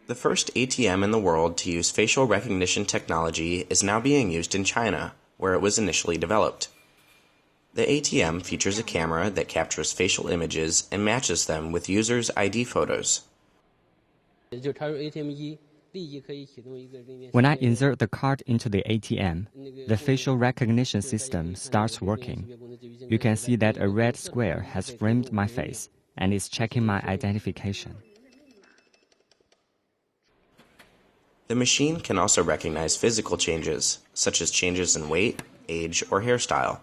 The first ATM in the world to use facial recognition technology is now being used in China, where it was initially developed. The ATM features a camera that captures facial images and matches them with users' ID photos. When I insert the card into the ATM, the facial recognition system starts working. You can see that a red square has framed my face and is checking my identification. The machine can also recognize physical changes, such as changes in weight, age, or hairstyle.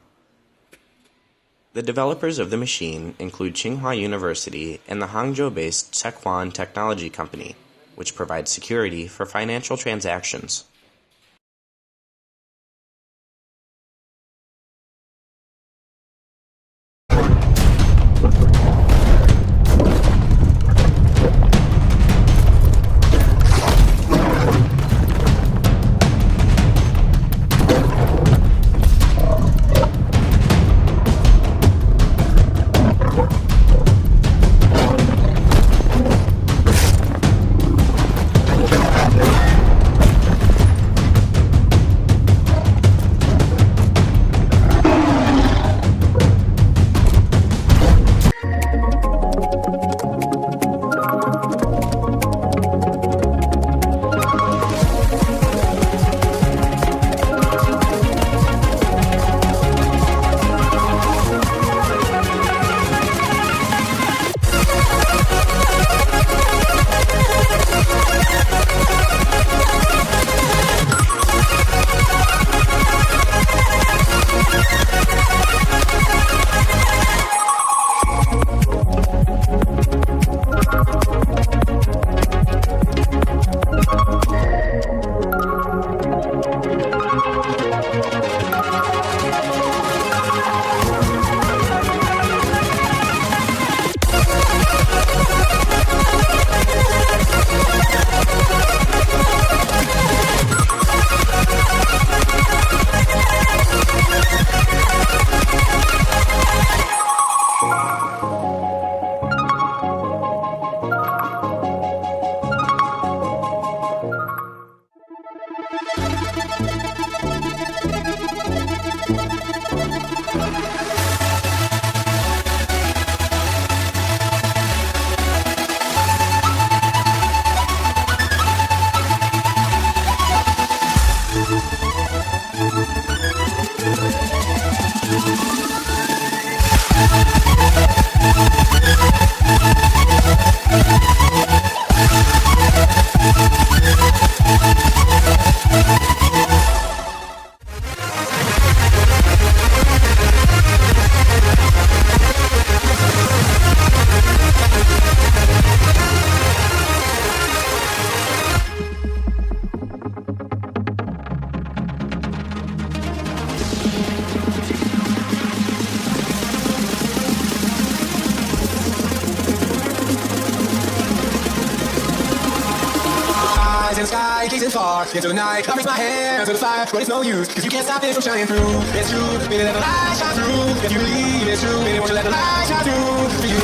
The developers of the machine include Tsinghua University and the Hangzhou-based Tsequan Technology Company, which provides security for financial transactions. Sky, gazing far into the night. I reach my hand to the fire, but it's no use, cause you can't stop it from shining through. It's true, baby, let the light shine through. If you believe it's true, baby, won't you let the light shine through. For you.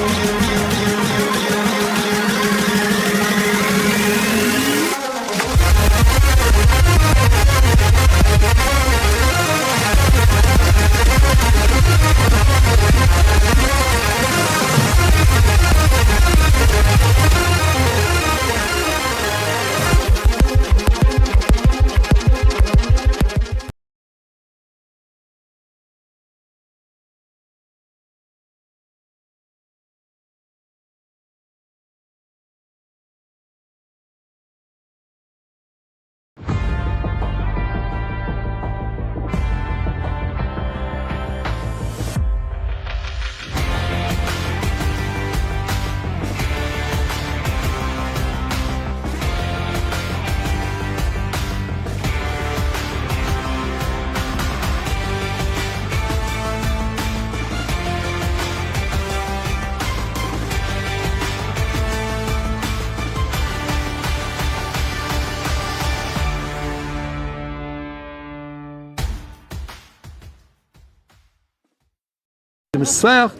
hémisphère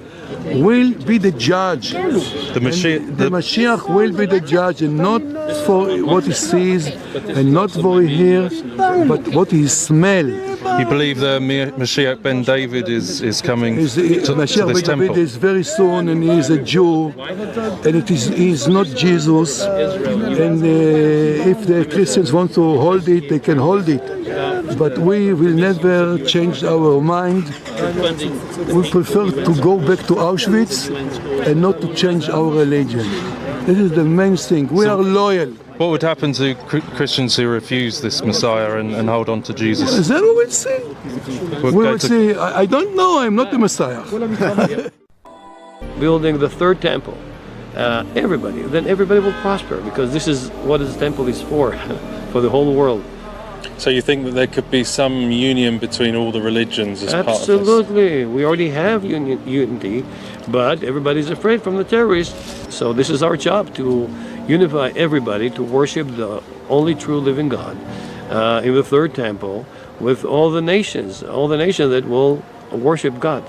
will be the judge. The Mashiach, The Mashiach will be the judge, and not for what he sees, and not for what he hears, but what he smells. you believe the Mashiach ben David is coming to Mashiach this ben temple? David is very soon, and he is a Jew, and he is not Jesus. And if the Christians want to hold it, they can hold it. But we will never change our mind. We prefer to go back to Auschwitz and not to change our religion. This is the main thing. We are loyal. What would happen to Christians who refuse this Messiah and hold on to Jesus? Then we will see. We will see. I don't know. I'm not the Messiah. Building the third temple, then everybody will prosper, because this is what this temple is for the whole world. So you think that there could be some union between all the religions as part of this? Absolutely. We already have unity, but everybody's afraid from the terrorists. So this is our job, to unify everybody to worship the only true living God in the third temple with all the nations that will worship God.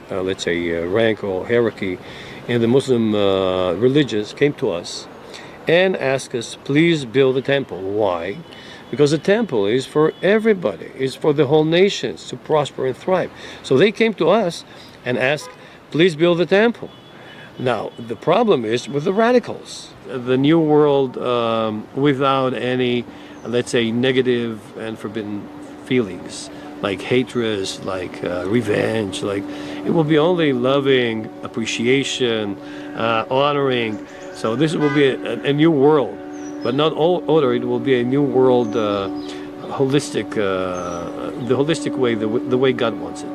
Let's say rank or hierarchy in the Muslim religions came to us and asked us, please build a temple. Why? Because the temple is for everybody, it's for the whole nations to prosper and thrive. So they came to us and asked, please build a temple. Now, the problem is with the radicals. The new world without any, let's say, negative and forbidden feelings, like hatred, like revenge, like it will be only loving, appreciation, honoring. So this will be a new world, but not all order. It will be a new world, holistic, the holistic way, the way God wants it.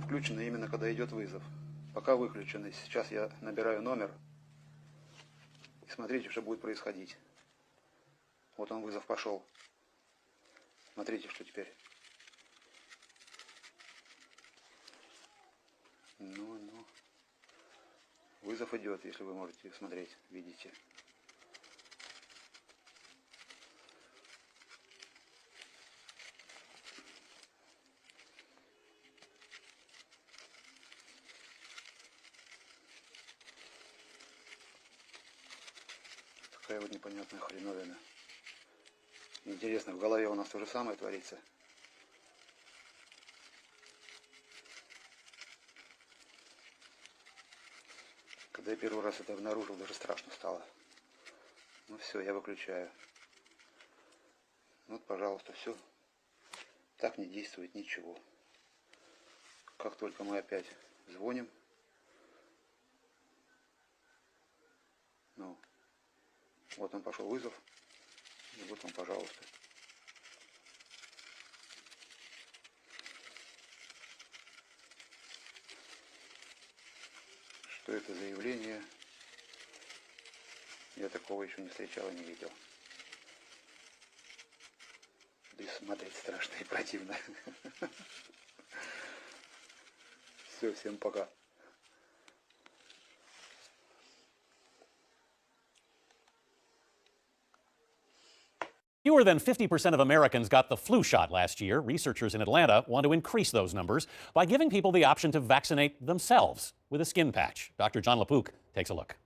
Включено именно когда идет вызов. Пока выключенный. Сейчас я набираю номер. И смотрите, что будет происходить. Вот он, вызов пошел. Смотрите, что теперь. Ну. Вызов идет, если вы можете смотреть, видите. такая вот непонятная хреновина. Интересно, в голове у нас то же самое творится. Когда я первый раз это обнаружил, даже страшно стало. Ну все, я выключаю. Вот, пожалуйста, все. Так не действует ничего. Как только мы опять звоним, ну, вот он пошел вызов, и вот он, пожалуйста. Что это за явление? Я такого еще не встречал и не видел. Да и смотреть страшно и противно. Все, всем пока. Fewer than 50% of Americans got the flu shot last year. Researchers in Atlanta want to increase those numbers by giving people the option to vaccinate themselves with a skin patch. Dr. John LaPook takes a look.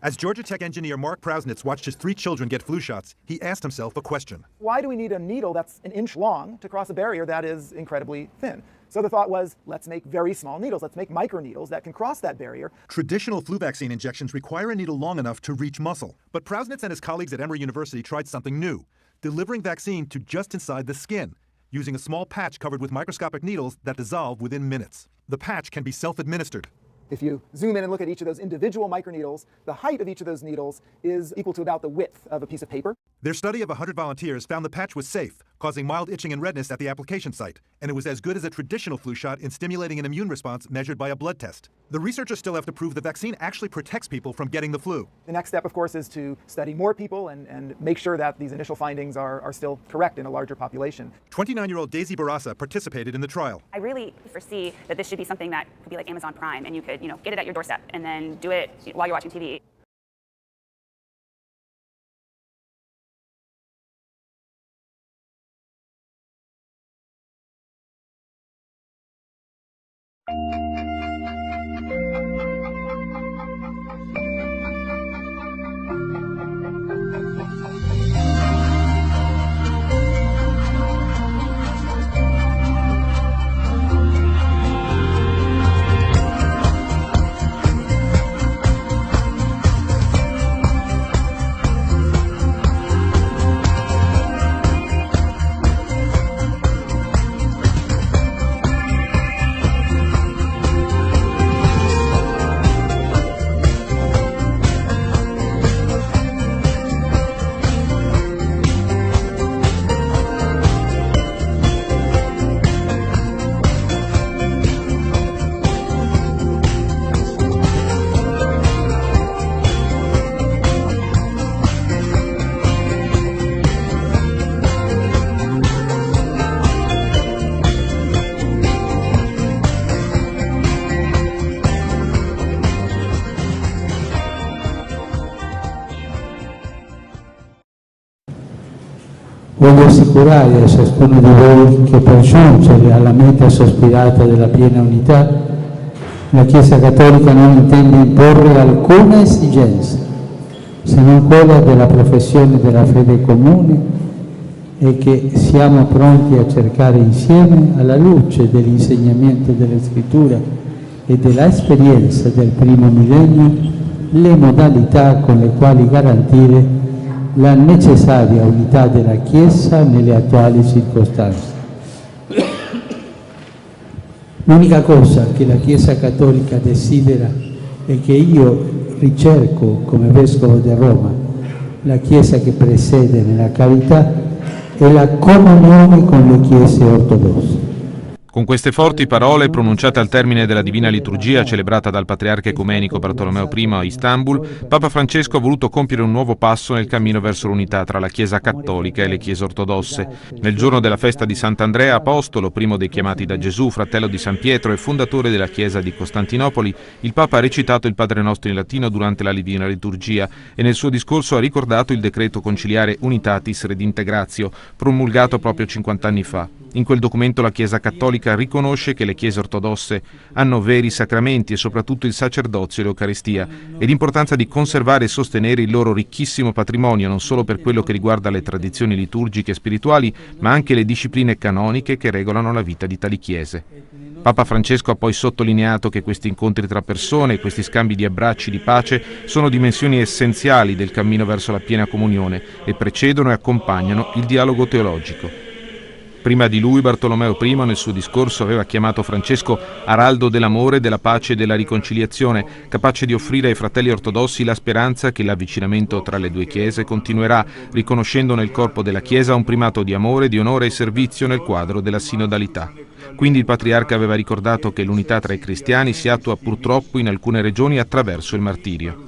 As Georgia Tech engineer Mark Prausnitz watched his 3 children get flu shots, he asked himself a question. Why do we need a needle that's an inch long to cross a barrier that is incredibly thin? So the thought was, let's make very small needles. Let's make microneedles that can cross that barrier. Traditional flu vaccine injections require a needle long enough to reach muscle. But Prausnitz and his colleagues at Emory University tried something new, delivering vaccine to just inside the skin, using a small patch covered with microscopic needles that dissolve within minutes. The patch can be self-administered. If you zoom in and look at each of those individual microneedles, the height of each of those needles is equal to about the width of a piece of paper. Their study of 100 volunteers found the patch was safe, causing mild itching and redness at the application site, and it was as good as a traditional flu shot in stimulating an immune response measured by a blood test. The researchers still have to prove the vaccine actually protects people from getting the flu. The next step, of course, is to study more people and make sure that these initial findings are still correct in a larger population. 29-year-old Daisy Barasa participated in the trial. I really foresee that this should be something that could be like Amazon Prime, and you could, get it at your doorstep and then do it while you're watching TV. Voglio assicurare a ciascuno di voi che per giungere alla meta sospirata della piena unità, la Chiesa Cattolica non intende imporre alcuna esigenza, se non quella della professione della fede comune, e che siamo pronti a cercare insieme, alla luce dell'insegnamento delle Scritture e dell'esperienza del primo millennio, le modalità con le quali garantire la necessaria unità della Chiesa nelle attuali circostanze. L'unica cosa che la Chiesa Cattolica desidera e che io ricerco come Vescovo di Roma, la Chiesa che presede nella carità, è la comunione con le Chiese ortodosse. Con queste forti parole pronunciate al termine della Divina Liturgia celebrata dal Patriarca Ecumenico Bartolomeo I a Istanbul, Papa Francesco ha voluto compiere un nuovo passo nel cammino verso l'unità tra la Chiesa Cattolica e le Chiese ortodosse. Nel giorno della festa di Sant'Andrea Apostolo, primo dei chiamati da Gesù, fratello di San Pietro e fondatore della Chiesa di Costantinopoli, il Papa ha recitato il Padre Nostro in latino durante la Divina Liturgia e nel suo discorso ha ricordato il decreto conciliare Unitatis Redintegratio, promulgato proprio 50 anni fa. In quel documento la Chiesa Cattolica Francesca riconosce che le chiese ortodosse hanno veri sacramenti e soprattutto il sacerdozio e l'Eucaristia e l'importanza di conservare e sostenere il loro ricchissimo patrimonio non solo per quello che riguarda le tradizioni liturgiche e spirituali, ma anche le discipline canoniche che regolano la vita di tali chiese. Papa Francesco ha poi sottolineato che questi incontri tra persone, questi scambi di abbracci di pace sono dimensioni essenziali del cammino verso la piena comunione e precedono e accompagnano il dialogo teologico. Prima di lui Bartolomeo I nel suo discorso aveva chiamato Francesco araldo dell'amore, della pace e della riconciliazione, capace di offrire ai fratelli ortodossi la speranza che l'avvicinamento tra le due chiese continuerà, riconoscendo nel corpo della Chiesa un primato di amore, di onore e servizio nel quadro della sinodalità. Quindi il patriarca aveva ricordato che l'unità tra i cristiani si attua purtroppo in alcune regioni attraverso il martirio.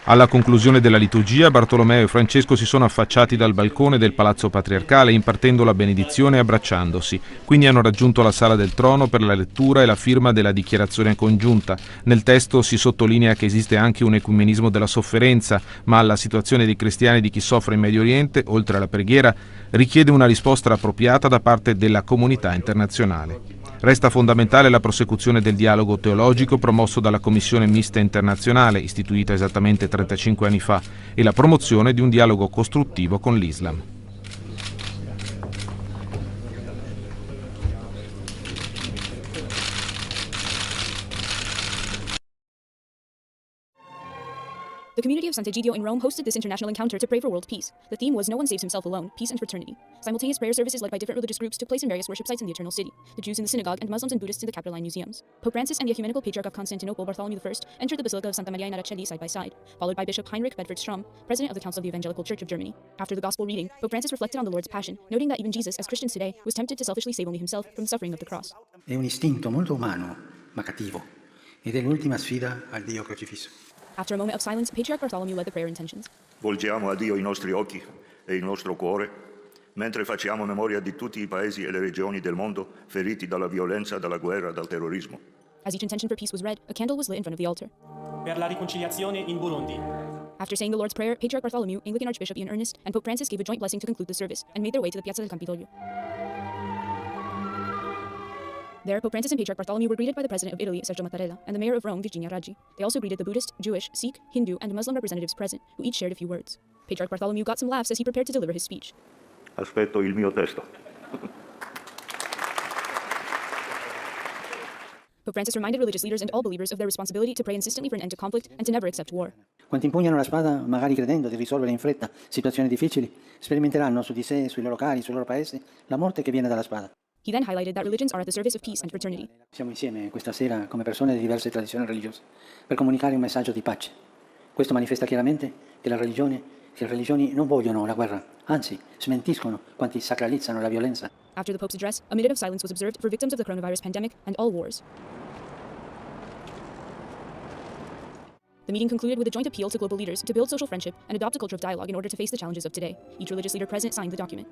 Alla conclusione della liturgia, Bartolomeo e Francesco si sono affacciati dal balcone del Palazzo Patriarcale impartendo la benedizione e abbracciandosi. Quindi hanno raggiunto la sala del trono per la lettura e la firma della dichiarazione congiunta. Nel testo si sottolinea che esiste anche un ecumenismo della sofferenza, ma alla situazione dei cristiani e di chi soffre in Medio Oriente, oltre alla preghiera, richiede una risposta appropriata da parte della comunità internazionale. Resta fondamentale la prosecuzione del dialogo teologico promosso dalla Commissione Mista Internazionale, istituita esattamente 35 anni fa, e la promozione di un dialogo costruttivo con l'Islam. The community of Sant'Egidio in Rome hosted this international encounter to pray for world peace. The theme was No One Saves Himself Alone, Peace and Fraternity. Simultaneous prayer services led by different religious groups took place in various worship sites in the Eternal City, the Jews in the synagogue and Muslims and Buddhists in the Capitoline museums. Pope Francis and the Ecumenical Patriarch of Constantinople, Bartholomew I, entered the Basilica of Santa Maria in Araceli side by side, followed by Bishop Heinrich Bedford Strom, President of the Council of the Evangelical Church of Germany. After the Gospel reading, Pope Francis reflected on the Lord's Passion, noting that even Jesus, as Christians today, was tempted to selfishly save only himself from the suffering of the cross. È un istinto molto umano, ma cattivo, ed è l'ultima sfida al Dio crocifisso. After a moment of silence, Patriarch Bartholomew led the prayer intentions. Volgiamo a Dio i nostri occhi e il nostro cuore, mentre facciamo memoria di tutti i paesi e le regioni del mondo feriti dalla violenza, dalla guerra, dal terrorismo. As each intention for peace was read, a candle was lit in front of the altar. Per la riconciliazione in Burundi. After saying the Lord's Prayer, Patriarch Bartholomew, Anglican Archbishop Ian Ernest, and Pope Francis gave a joint blessing to conclude the service, and made their way to the Piazza del Campidoglio. There, Pope Francis and Patriarch Bartholomew were greeted by the President of Italy, Sergio Mattarella, and the Mayor of Rome, Virginia Raggi. They also greeted the Buddhist, Jewish, Sikh, Hindu, and Muslim representatives present, who each shared a few words. Patriarch Bartholomew got some laughs as he prepared to deliver his speech. Aspetto il mio testo. Pope Francis reminded religious leaders and all believers of their responsibility to pray insistently for an end to conflict and to never accept war. Quanti impugnano la spada, magari credendo di risolvere in fretta situazioni difficili, sperimenteranno su di sé, sui loro cari, sul loro paese, la morte che viene dalla spada. He then highlighted that religions are at the service of peace and fraternity. Siamo insieme questa sera come persone di diverse tradizioni religiose per comunicare un messaggio di pace. Questo manifesta chiaramente che le religioni non vogliono la guerra, anzi smentiscono quanti sacralizzano la violenza. After the Pope's address, a minute of silence was observed for victims of the coronavirus pandemic and all wars. The meeting concluded with a joint appeal to global leaders to build social friendship and adopt a culture of dialogue in order to face the challenges of today. Each religious leader present signed the document.